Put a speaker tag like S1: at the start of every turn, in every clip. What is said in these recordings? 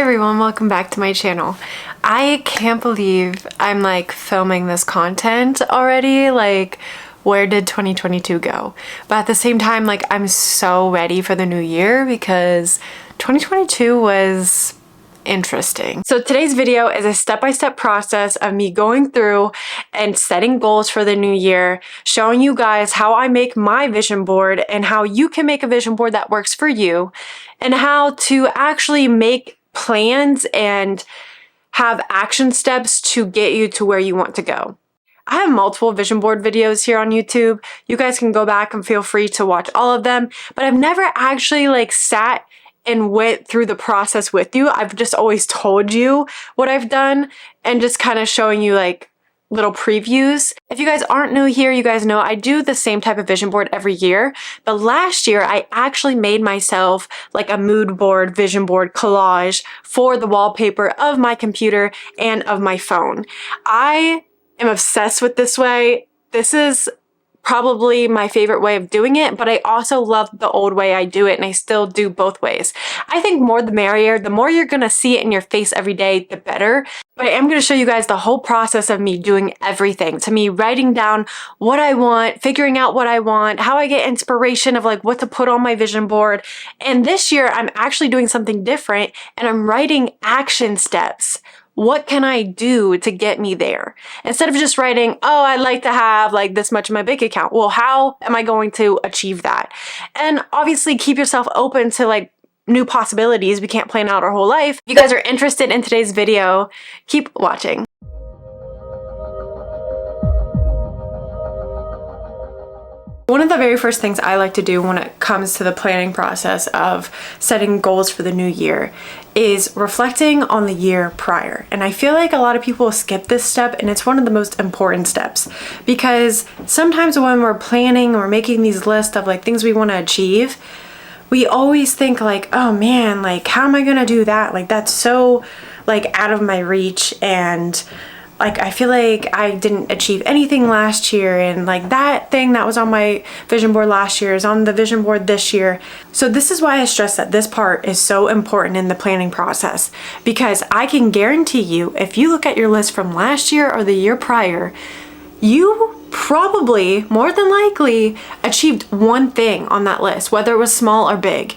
S1: everyone, welcome back to my channel. I can't believe I'm like filming this content already. Like, where did 2022 go? But at the same time, like, I'm so ready for the new year because 2022 was interesting. So today's video is a step-by-step process of me going through and setting goals for the new year, showing you guys how I make my vision board and how you can make a vision board that works for you, and how to actually make plans and have action steps to get you to where you want to go. I have multiple vision board videos here on YouTube. You guys can go back and feel free to watch all of them, but I've never actually like sat and went through the process with you. I've just always told you what I've done and just kind of showing you like little previews. If you guys aren't new here, you guys know I do the same type of vision board every year, but last year I actually made myself like a mood board, vision board collage for the wallpaper of my computer and of my phone. I am obsessed with this way. This is probably my favorite way of doing it, but I also love the old way I do it, and I still do both ways. I think more the merrier. The more you're gonna see it in your face every day, the better. But I am gonna show you guys the whole process of me doing everything, to me writing down what I want, figuring out what I want, how I get inspiration of like what to put on my vision board. And this year I'm actually doing something different, and I'm writing action steps. What can I do to get me there? Instead of just writing, oh, I'd like to have like this much in my bank account. Well, how am I going to achieve that? And obviously keep yourself open to like new possibilities. We can't plan out our whole life. If you guys are interested in today's video, keep watching. One of the very first things I like to do when it comes to the planning process of setting goals for the new year is reflecting on the year prior. And I feel like a lot of people skip this step, and it's one of the most important steps, because sometimes when we're planning or making these lists of like things we want to achieve, we always think like, oh man, like how am I gonna do that? Like that's so like out of my reach, and like I feel like I didn't achieve anything last year, and like that thing that was on my vision board last year is on the vision board this year. So this is why I stress that this part is so important in the planning process, because I can guarantee you if you look at your list from last year or the year prior, you probably more than likely achieved one thing on that list, whether it was small or big.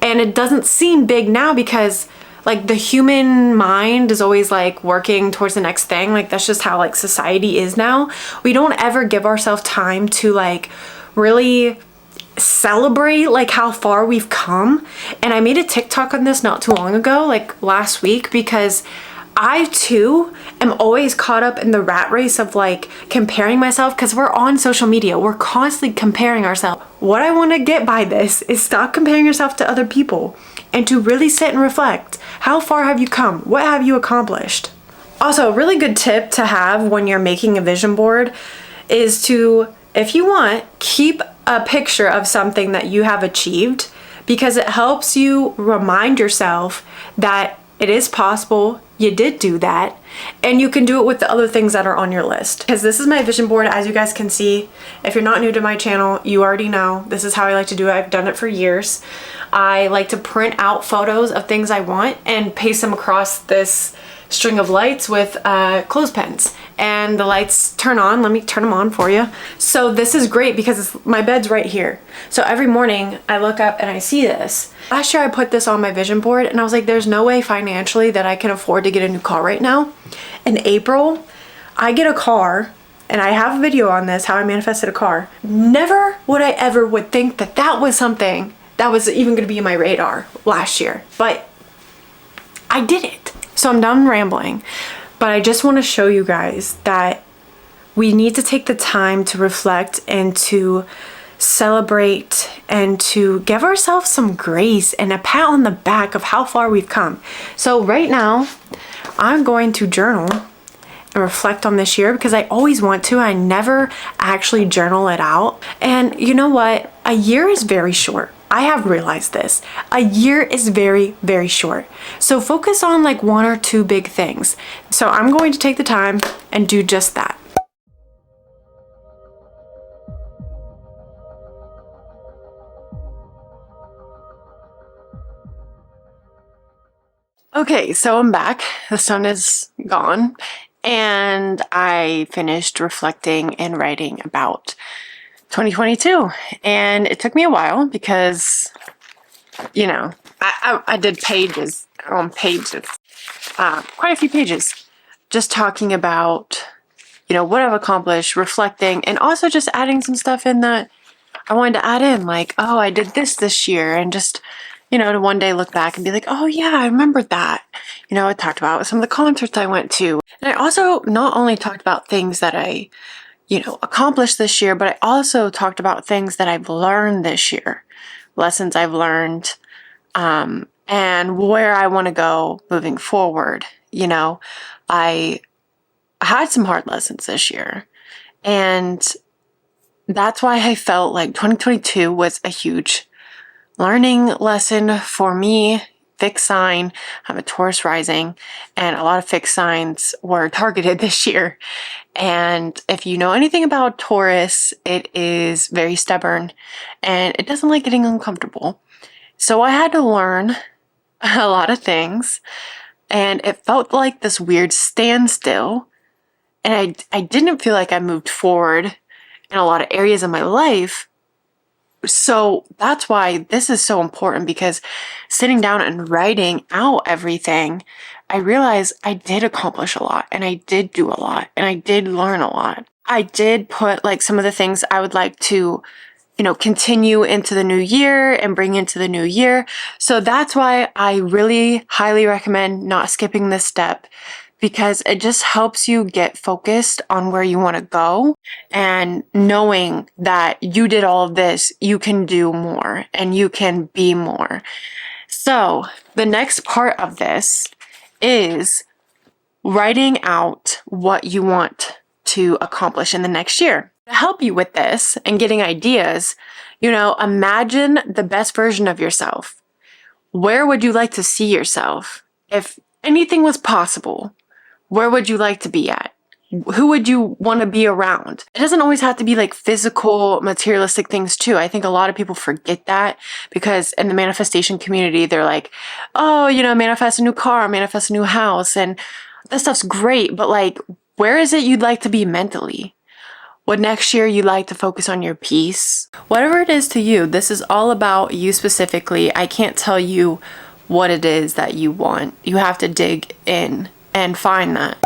S1: And it doesn't seem big now because like the human mind is always like working towards the next thing. Like that's just how like society is now. We don't ever give ourselves time to like really celebrate like how far we've come. And I made a TikTok on this not too long ago, like last week, because I too am always caught up in the rat race of like comparing myself, because we're on social media. We're constantly comparing ourselves. What I want to get by this is stop comparing yourself to other people and to really sit and reflect. How far have you come? What have you accomplished? Also, a really good tip to have when you're making a vision board is to, if you want, keep a picture of something that you have achieved, because it helps you remind yourself that it is possible, you did do that, and you can do it with the other things that are on your list. Because this is my vision board, as you guys can see. If you're not new to my channel, you already know this is how I like to do it. I've done it for years. I like to print out photos of things I want and paste them across this string of lights with clothespins, and the lights turn on. Let me turn them on for you. So this is great because my bed's right here. So every morning I look up and I see this. Last year I put this on my vision board and I was like, there's no way financially that I can afford to get a new car right now. In April, I get a car, and I have a video on this, how I manifested a car. Never would I ever would think that that was something that was even gonna be in my radar last year, but I did it. So I'm done rambling, but I just want to show you guys that we need to take the time to reflect and to celebrate and to give ourselves some grace and a pat on the back of how far we've come. So right now, I'm going to journal and reflect on this year, because I always want to. I never actually journal it out. And you know what? A year is very short. I have realized this. A year is very, very short. So focus on like one or two big things. So I'm going to take the time and do just that. Okay, so I'm back. The sun is gone, and I finished reflecting and writing about 2022. And it took me a while because, you know, I did pages on pages, quite a few pages, just talking about, you know, what I've accomplished, reflecting, and also just adding some stuff in that I wanted to add in, like, oh, I did this year, and just, you know, to one day look back and be like, oh yeah, I remembered that. You know, I talked about some of the concerts I went to. And I also not only talked about things that I, you know, accomplished this year, but I also talked about things that I've learned this year, lessons I've learned, and where I want to go moving forward. You know, I had some hard lessons this year, and that's why I felt like 2022 was a huge learning lesson for me. Fixed sign, I'm a Taurus rising, and a lot of fixed signs were targeted this year. And if you know anything about Taurus, it is very stubborn and it doesn't like getting uncomfortable. So I had to learn a lot of things, and it felt like this weird standstill. And I didn't feel like I moved forward in a lot of areas of my life. So that's why this is so important, because sitting down and writing out everything, I realized I did accomplish a lot, and I did do a lot, and I did learn a lot. I did put like some of the things I would like to, you know, continue into the new year and bring into the new year. So that's why I really highly recommend not skipping this step, because it just helps you get focused on where you want to go, and knowing that you did all of this, you can do more and you can be more. So the next part of this is writing out what you want to accomplish in the next year. To help you with this and getting ideas, you know, imagine the best version of yourself. Where would you like to see yourself? If anything was possible, where would you like to be at? Who would you want to be around? It doesn't always have to be like physical, materialistic things too. I think a lot of people forget that, because in the manifestation community, they're like, oh, you know, manifest a new car, manifest a new house, and that stuff's great. But like, where is it you'd like to be mentally? What next year you'd like to focus on your peace? Whatever it is to you, this is all about you specifically. I can't tell you what it is that you want. You have to dig in and find that.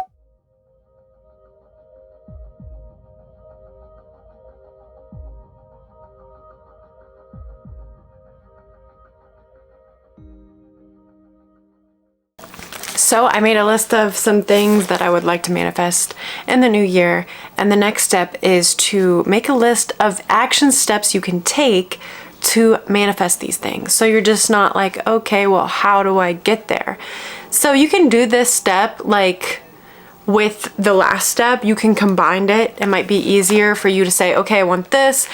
S1: So I made a list of some things that I would like to manifest in the new year. And the next step is to make a list of action steps you can take to manifest these things. So you're just not like, okay, well, how do I get there? So you can do this step like with the last step. You can combine it. It might be easier for you to say, okay, I want this,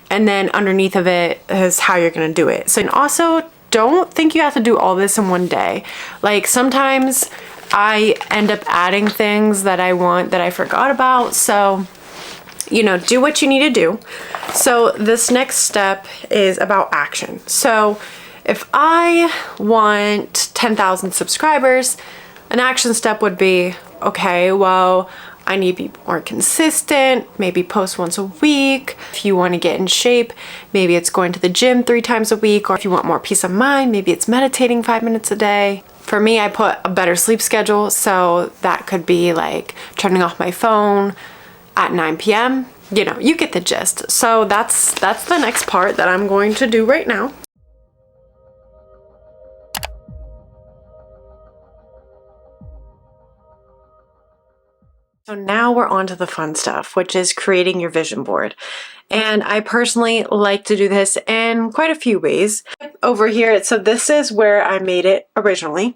S1: and then underneath of it is how you're going to do it. So, and also don't think you have to do all this in one day. Like sometimes I end up adding things that I want that I forgot about. So, you know, do what you need to do. So this next step is about action. So if I want 10,000 subscribers, an action step would be, okay, well, I need to be more consistent, maybe post once a week. If you want to get in shape, maybe it's going to the gym 3 times a week. Or if you want more peace of mind, maybe it's meditating 5 minutes a day. For me, I put a better sleep schedule. So that could be like turning off my phone at 9 p.m. You know, you get the gist. So that's the next part that I'm going to do right now. So now we're on to the fun stuff, which is creating your vision board. And I personally like to do this in quite a few ways. Over here, so this is where I made it originally.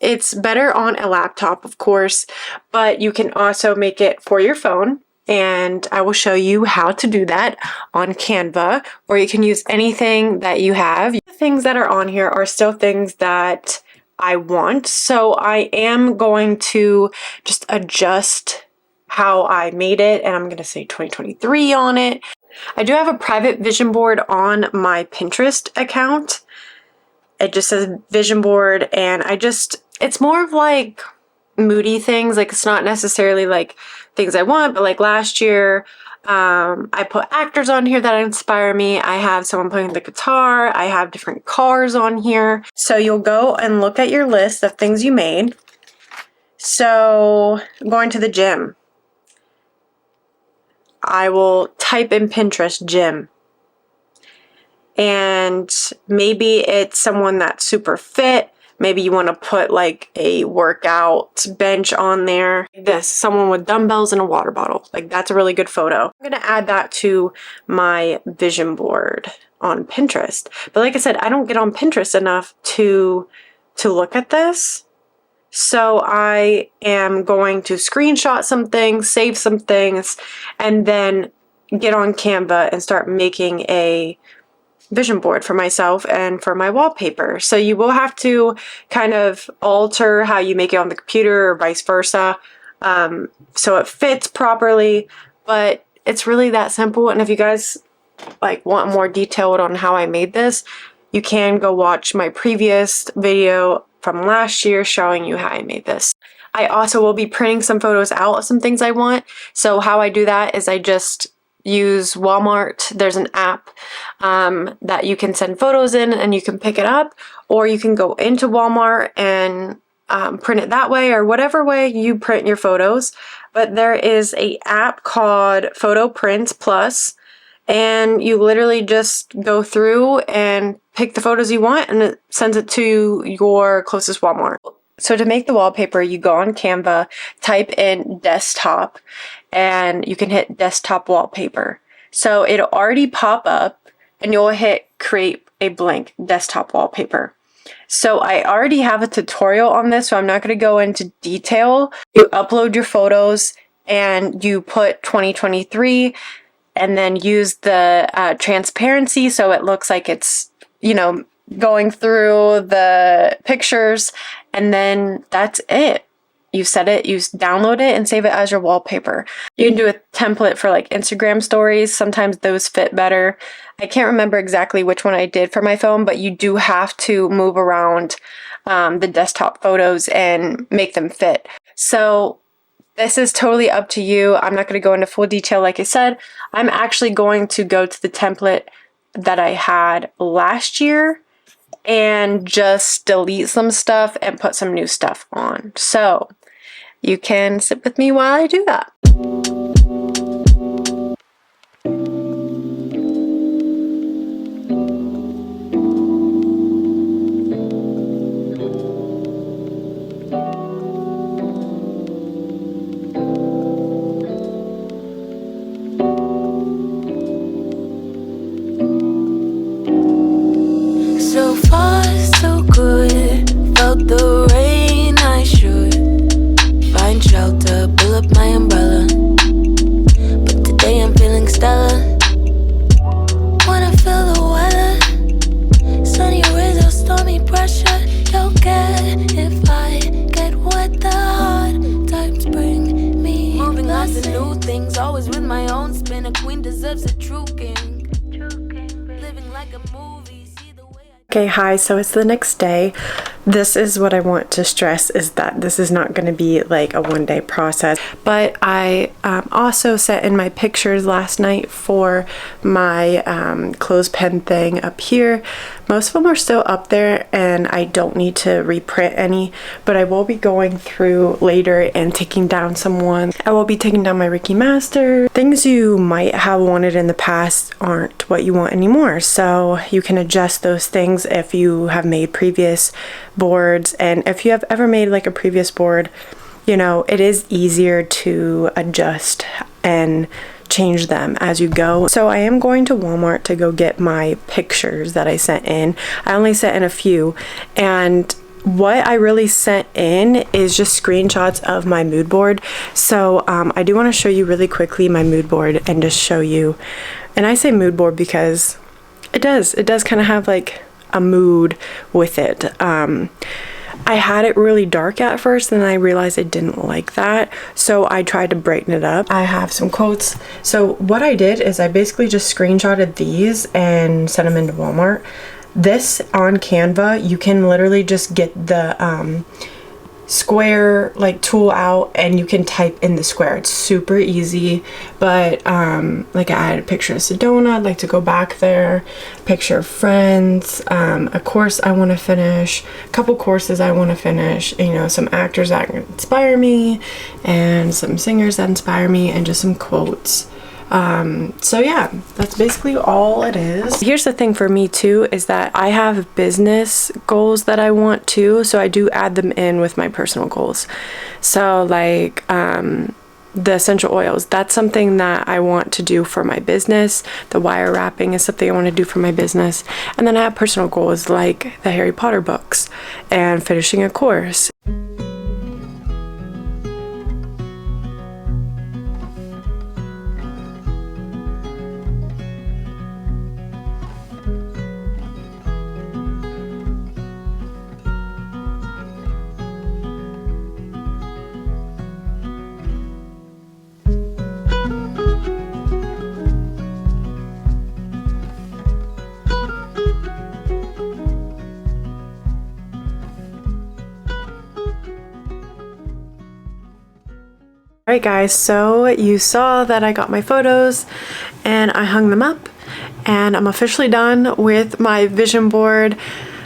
S1: It's better on a laptop, of course, but you can also make it for your phone. And I will show you how to do that on Canva, or you can use anything that you have. The things that are on here are still things that I want. So I am going to just adjust how I made it, and I'm going to say 2023 on it. I do have a private vision board on my Pinterest account. It just says vision board, and I it's more of like moody things. Like it's not necessarily like things I want, but like last year, I put actors on here that inspire me. I have someone playing the guitar. I have different cars on here. So you'll go and look at your list of things you made. So going to the gym, I will type in Pinterest gym. And maybe it's someone that's super fit. Maybe you want to put like a workout bench on there. This, someone with dumbbells and a water bottle. Like that's a really good photo. I'm going to add that to my vision board on Pinterest. But like I said, I don't get on Pinterest enough to look at this. So I am going to screenshot some things, save some things, and then get on Canva and start making a vision board for myself and for my wallpaper. So you will have to kind of alter how you make it on the computer or vice versa, so it fits properly, but it's really that simple. And if you guys like want more detailed on how I made this, you can go watch my previous video from last year showing you how I made this. I also will be printing some photos out of some things I want. So how I do that is I just use Walmart. There's an app that you can send photos in and you can pick it up, or you can go into Walmart and print it that way, or whatever way you print your photos. But there is an app called Photo Prints Plus, and you literally just go through and pick the photos you want and it sends it to your closest Walmart. So to make the wallpaper, you go on Canva, type in desktop, and you can hit desktop wallpaper. So it'll already pop up and you'll hit create a blank desktop wallpaper. So I already have a tutorial on this, so I'm not going to go into detail. You upload your photos and you put 2023 and then use the transparency so it looks like it's, you know, going through the pictures, and then that's it. You set it, you download it and save it as your wallpaper. You can do a template for like Instagram stories. Sometimes those fit better. I can't remember exactly which one I did for my phone, but you do have to move around the desktop photos and make them fit. So this is totally up to you. I'm not going to go into full detail like I said. I'm actually going to go to the template that I had last year and just delete some stuff and put some new stuff on. So you can sit with me while I do that.
S2: So far, so good. Felt the rain, I should find shelter, pull up my umbrella. But today I'm feeling stellar. Wanna feel the weather, sunny rays or stormy pressure. You'll get if I get what the hard times bring me. Moving lots of new things, always with my own spin. A queen deserves a true king. Living like a movie.
S1: Okay, hi, so it's the next day. This is what I want to stress, is that this is not going to be like a one-day process. But I also set in my pictures last night for my clothespin thing up here. Most of them are still up there and I don't need to reprint any, but I will be going through later and taking down some ones. I will be taking down my Ricky Master. Things you might have wanted in the past aren't what you want anymore, so you can adjust those things if you have made previous boards. And if you have ever made like a previous board, you know, it is easier to adjust and change them as you go. So I am going to Walmart to go get my pictures that I sent in. I only sent in a few, and what I really sent in is just screenshots of my mood board. So I do want to show you really quickly my mood board and just show you, and I say mood board because it does kind of have like a mood with it. I had it really dark at first and then I realized I didn't like that, so I tried to brighten it up. I have some quotes. So what I did is I basically just screenshotted these and sent them into Walmart. This on Canva, you can literally just get the square like tool out and you can type in the square. It's super easy. But like I had a picture of Sedona, I'd like to go back there, picture of friends, a course I want to finish, a couple courses I want to finish, you know, some actors that inspire me and some singers that inspire me, and just some quotes. So yeah, that's basically all it is. Here's the thing for me too, is that I have business goals that I want to, so I do add them in with my personal goals. So like, the essential oils, that's something that I want to do for my business. The wire wrapping is something I want to do for my business. And then I have personal goals like the Harry Potter books and finishing a course. Alright guys, so you saw that I got my photos and I hung them up, and I'm officially done with my vision board.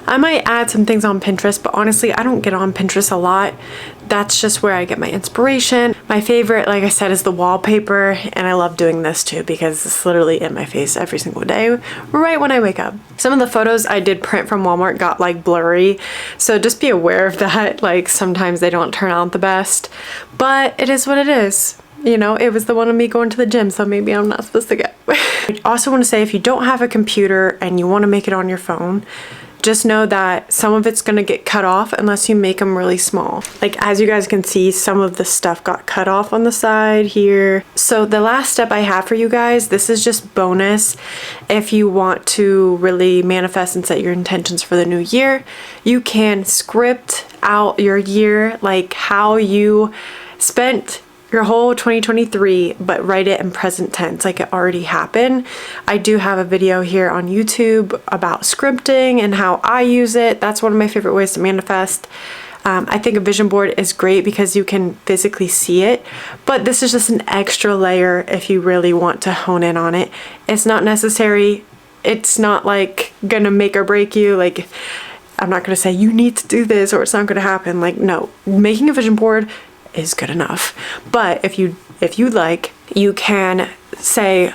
S1: I might add some things on Pinterest, but honestly I don't get on Pinterest a lot. That's just where I get my inspiration. My favorite, like I said, is the wallpaper, and I love doing this too because it's literally in my face every single day right when I wake up. Some of the photos I did print from Walmart got like blurry, so just be aware of that. Like sometimes they don't turn out the best, but it is what it is. You know, it was the one of me going to the gym, so maybe I'm not supposed to go. I also want to say, if you don't have a computer and you want to make it on your phone, just know that some of it's going to get cut off unless you make them really small. Like as you guys can see, some of the stuff got cut off on the side here. So the last step I have for you guys, this is just bonus. If you want to really manifest and set your intentions for the new year, you can script out your year, like how you spent your whole 2023, but write it in present tense like it already happened. I do have a video here on YouTube about scripting and how I use it. That's one of my favorite ways to manifest. I think a vision board is great because you can physically see it, but this is just an extra layer if you really want to hone in on it. It's not necessary. It's not like gonna make or break you. Like, I'm not gonna say you need to do this or it's not gonna happen. Like, no, making a vision board is good enough. But if you'd like, you can say,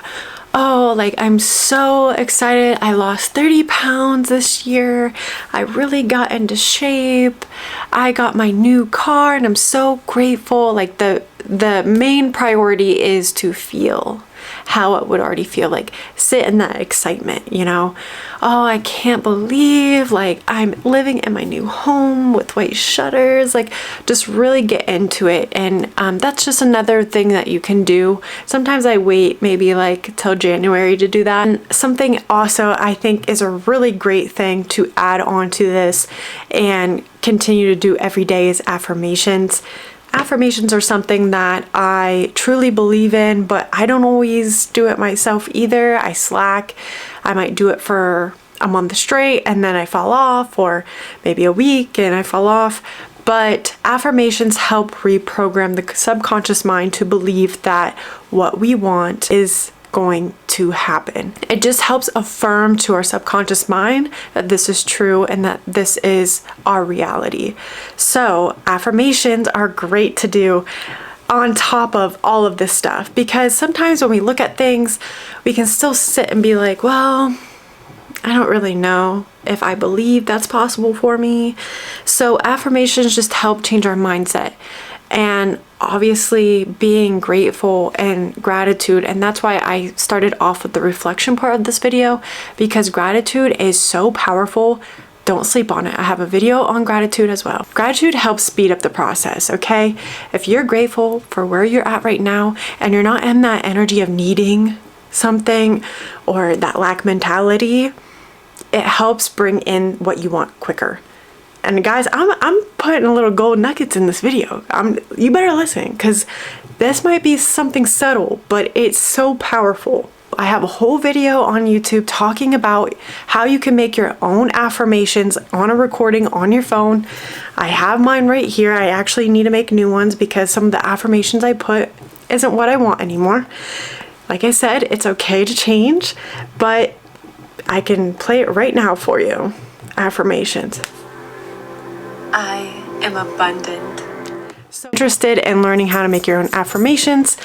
S1: oh, like I'm so excited, I lost 30 pounds this year, I really got into shape, I got my new car and I'm so grateful. Like the main priority is to feel how it would already feel, like sit in that excitement, you know. Oh, I can't believe like I'm living in my new home with white shutters. Like just really get into it. And that's just another thing that you can do. Sometimes I wait maybe like till January to do that. And something also I think is a really great thing to add on to this and continue to do every day is affirmations. Affirmations are something that I truly believe in, but I don't always do it myself either. I slack. I might do it for a month straight and then I fall off, or maybe a week and I fall off. But affirmations help reprogram the subconscious mind to believe that what we want is going to happen. It just helps affirm to our subconscious mind that this is true and that this is our reality. So affirmations are great to do on top of all of this stuff, because sometimes when we look at things, we can still sit and be like, well, I don't really know if I believe that's possible for me. So affirmations just help change our mindset. And obviously being grateful and gratitude, and that's why I started off with the reflection part of this video, because gratitude is so powerful. Don't sleep on it. I have a video on gratitude as well. Gratitude helps speed up the process, okay? If you're grateful for where you're at right now and you're not in that energy of needing something or that lack mentality, it helps bring in what you want quicker. And guys, I'm putting a little gold nuggets in this video. You better listen, because this might be something subtle, but it's so powerful. I have a whole video on YouTube talking about how you can make your own affirmations on a recording on your phone. I have mine right here. I actually need to make new ones because some of the affirmations I put isn't what I want anymore. Like I said, it's okay to change, but I can play it right now for you. Affirmations. I am abundant. So interested in learning how to make your own affirmations,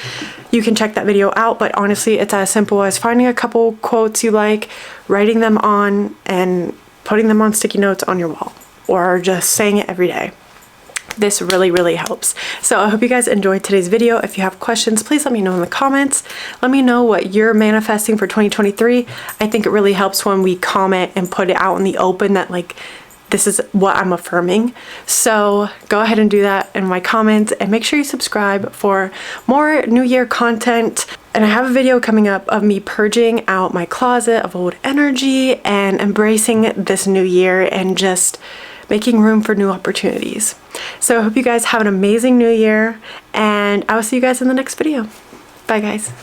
S1: you can check that video out, but honestly, it's as simple as finding a couple quotes you like, writing them on, and putting them on sticky notes on your wall, or just saying it every day. This really helps. So I hope you guys enjoyed today's video. If you have questions, please let me know in the comments. Let me know what you're manifesting for 2023. I think it really helps when we comment and put it out in the open that like, this is what I'm affirming. So go ahead and do that in my comments, and make sure you subscribe for more New Year content. And I have a video coming up of me purging out my closet of old energy and embracing this new year and just making room for new opportunities. So I hope you guys have an amazing new year, and I will see you guys in the next video. Bye guys.